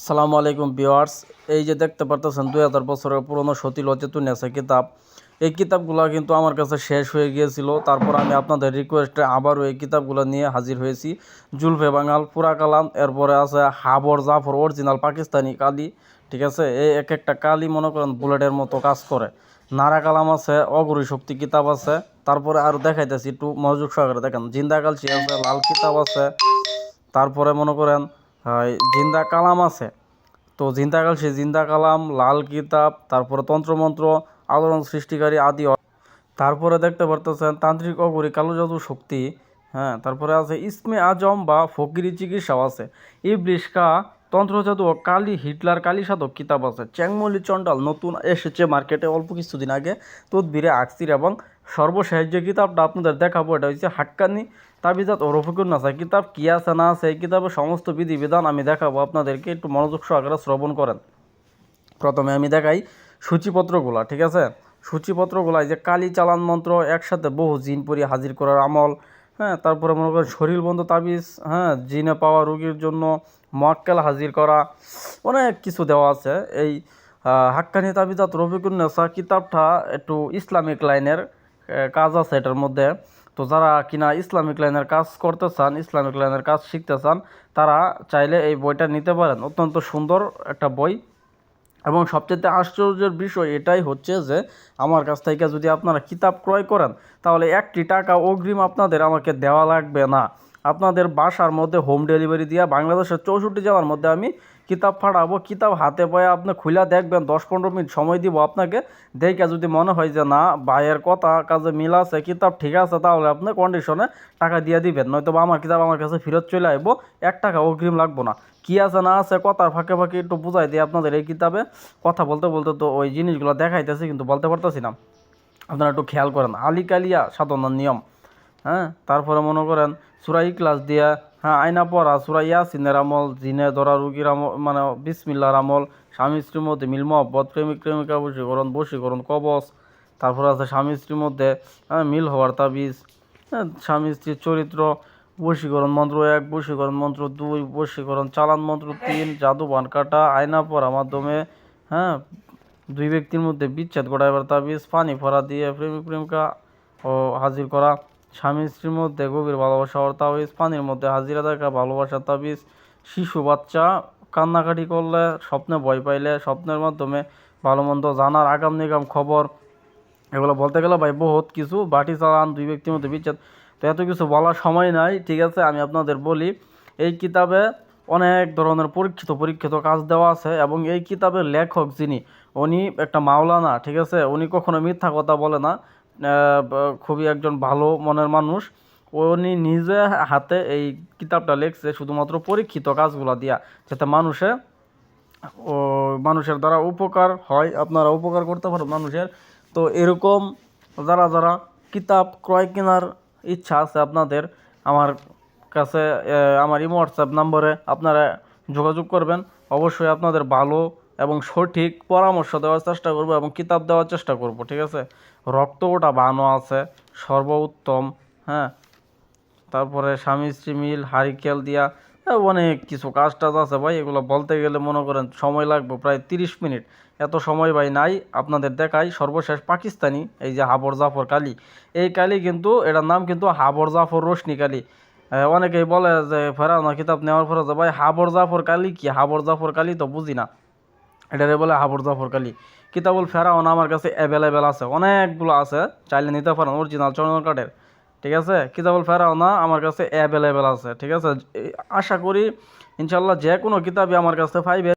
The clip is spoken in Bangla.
আসসালামু আলাইকুম ভিউয়ার্স। এই যে দেখতে পারতেছেন 2000 বছরের পুরনো সতিল অচেতন আছে কিতাব। এই কিতাবগুলো কিন্তু আমার কাছে শেষ হয়ে গিয়েছিল, তারপর আমি আপনাদের রিকোয়েস্টে আবারও এই কিতাবগুলো নিয়ে হাজির হয়েছি। জুলফে বাঙাল, পুরা কালাম, এরপরে আছে হাবর জাফর অরিজিনাল পাকিস্তানি কালি। ঠিক আছে, এই এক একটা কালি মনে করেন বুলেটের মতো কাজ করে। নারা কালাম আছে, অগরী শক্তি কিতাব আছে। তারপরে আর দেখাইতেছি, একটু মনোযোগ সহকারে দেখেন। জিন্দা কালচি আছে, লাল কিতাব আছে। তারপরে মনে করেন জিন্দা কালাম আছে। তো জিন্দা কালচি, জিন্দা কালাম, লাল কিতাব, তারপরে তন্ত্রমন্ত্র, আলোড়ন সৃষ্টিকারী আদি। তারপরে দেখতে পারতেছেন তান্ত্রিক অঘরী কালো জাদু শক্তি। হ্যাঁ, তারপরে আছে ইসমে আজম বা ফকিরি চিকিৎসাও আছে। ইবলিশ কা তন্ত্র জাদু ও কালী হিটলার কালী সাধক কিতাব আছে। চ্যাংমলি চন্ডাল নতুন এসেছে মার্কেটে অল্প কিছুদিন আগে, তদবিরে আকসির। এবং সর্বশেষ যে কিতাবটা আপনাদের দেখাবো এটা হচ্ছে হাক্কানি তাবিজাত ও রফিকুন নাসা কিতাব। কী আছে না আছে এই কিতাবের সমস্ত বিধিবিধান আমি দেখাবো আপনাদেরকে, একটু মনোযোগ সহকারে শ্রবণ করেন। প্রথমে আমি দেখাই সূচিপত্রগুলা। ঠিক আছে, সূচিপত্রগুলাই যে কালি চালান মন্ত্র, একসাথে বহু জিন পরি হাজির করার আমল। হ্যাঁ, তারপরে মনে করেন শরীর বন্ধ তাবিজ। হ্যাঁ, জিনে পাওয়া রোগীর জন্য মোয়াক্কেল হাজির করা, অনেক কিছু দেওয়া আছে। এই হাক্কানি তাবিজাত রফিকুন নেসা কিতাবটা একটু ইসলামিক লাইনের কাজ আছে এটার মধ্যে। তো যারা কিনা ইসলামিক লাইনের কাজ করতে চান, ইসলামিক লাইনের কাজ শিখতে চান, তারা চাইলে এই বইটা নিতে পারেন। অত্যন্ত সুন্দর একটা বই। এবং সবচেয়ে আশ্চর্যের বিষয় এটাই হচ্ছে যে আমার কাছ থেকে যদি আপনারা কিতাব ক্রয় করেন, তাহলে 1টি টাকা অগ্রিম আপনাদের আমাকে দেওয়া লাগবে না। আপনাদের বাসার মধ্যে হোম ডেলিভারি দিয়ে বাংলাদেশের 64 জেলার মধ্যে আমি কিতাব পাঠাবো। কিতাব হাতে পায়ে আপনি খুলে দেখবেন, 10-15 মিনিট সময় দিব আপনাকে। দেখে যদি মনে হয় যে না, ভাইয়ের কথা কাজে মিল আছে, কিতাব ঠিক আছে, তাহলে আপনি কন্ডিশনে টাকা দিয়ে দিবেন। নয়তো বা আমার কিতাব আমার কাছে ফেরত চলে আসবো, 1 টাকা অগ্রিম লাগবো না। কী আছে না আছে কথার ফাঁকে ফাঁকে একটু বুঝাই দিই আপনাদের। এই কিতাবে কথা বলতে বলতে তো ওই জিনিসগুলো দেখাইতেছি, কিন্তু বলতে পারতেছি না। আপনারা একটু খেয়াল করেন। আলী কালিয়া সাধনার নিয়ম। হ্যাঁ, তারপরে মনে করেন সূরা ইখলাস দিয়া, হ্যাঁ, আয়না পড়া, সূরা ইয়াসিনের আমল, জিনে ধরা রুগীর আমল, মানে বিসমিল্লাহর আমল, স্বামী স্ত্রীর মধ্যে মিল মহব্বত, প্রেমিক প্রেমিকা বশীকরণ কবচ। তারপরে আছে স্বামী স্ত্রীর মধ্যে মিল হওয়ার তাবিজ। হ্যাঁ, স্বামী স্ত্রীর চরিত্র, বশীকরণ মন্ত্র 1, বশীকরণ মন্ত্র 2, বশীকরণ চালান মন্ত্র 3, জাদু বান কাটা, আয়না পড়ার মাধ্যমে, হ্যাঁ, 2 ব্যক্তির মধ্যে বিচ্ছেদ ঘটাইবার তাবিজ, পানি ফোঁড়া দিয়ে প্রেমিক প্রেমিকা ও হাজির করা, স্বামী স্ত্রীর মধ্যে গভীর ভালোবাসা হওয়ার তাবিজ, পানির মধ্যে হাজিরা দেখা ভালোবাসার তাবিজ, শিশু বাচ্চা কান্নাকাটি করলে, স্বপ্নে ভয় পাইলে, স্বপ্নের মাধ্যমে ভালো মন্দ জানার আগাম নিগাম খবর। এগুলো বলতে গেলে ভাই বহুত কিছু। বাটি চালান, 2 ব্যক্তির মধ্যে বিচ্ছেদ। তো এত কিছু বলার সময় নাই। ঠিক আছে, আমি আপনাদের বলি, এই কিতাবে অনেক ধরনের পরীক্ষিত কাজ দেওয়া আছে। এবং এই কিতাবের লেখক যিনি, উনি একটা মাওলানা। ঠিক আছে, উনি কখনো মিথ্যা কথা বলে না। খুবই একজন ভালো মনের মানুষ। উনি নিজে হাতে এই কিতাবটা লিখছে শুধুমাত্র পরীক্ষিত কাজগুলো দিয়া, যাতে মানুষের দ্বারা উপকার হয়, আপনারা উপকার করতে পারেন মানুষের। তো এরকম যারা যারা কিতাব ক্রয় কেনার ইচ্ছা আছে আপনাদের, আমার কাছে আমার ইমো হোয়াটসঅ্যাপ নম্বরে আপনারা যোগাযোগ করবেন। অবশ্যই আপনাদের ভালো এবং সঠিক পরামর্শ দেওয়ার চেষ্টা করব এবং কিতাব দেওয়ার চেষ্টা করব। ঠিক আছে, রক্ত ওটা বানো আছে সর্বোত্তম। হ্যাঁ, তারপরে স্বামী স্ত্রী মিল, হারিকেল দিয়া, অনেক কিছু কাজ টাজ আছে ভাই। এগুলো বলতে গেলে মনে করেন সময় লাগবে প্রায় 30 মিনিট। এত সময় ভাই নাই। আপনাদের দেখাই সর্বশেষ পাকিস্তানি, এই যে হাবর জাফর কালি। এই কালি কিন্তু, এটার নাম কিন্তু হাবর জাফর রোশনি কালি। অনেকেই বলে যে ফেরাওনা কিতাব নেওয়ার পরে যে ভাই হাবর জাফর কালি কি, হাবর জাফর কালি তো বুঝি না, এটারে বলে হাবর জাফর কালি। কিতাবুল ফেরাওনা আমার কাছে অ্যাভেলেবেল আছে, অনেকগুলো আছে, চাইলে নিতে পারেন অরিজিনাল চন্দন কাঠের। ঠিক আছে, কিতাবুল ফেরাওনা আমার কাছে অ্যাভেলেবেল আছে। ঠিক আছে, আশা করি ইনশাল্লাহ যে কোনো কিতাবই আমার কাছে পাইবে।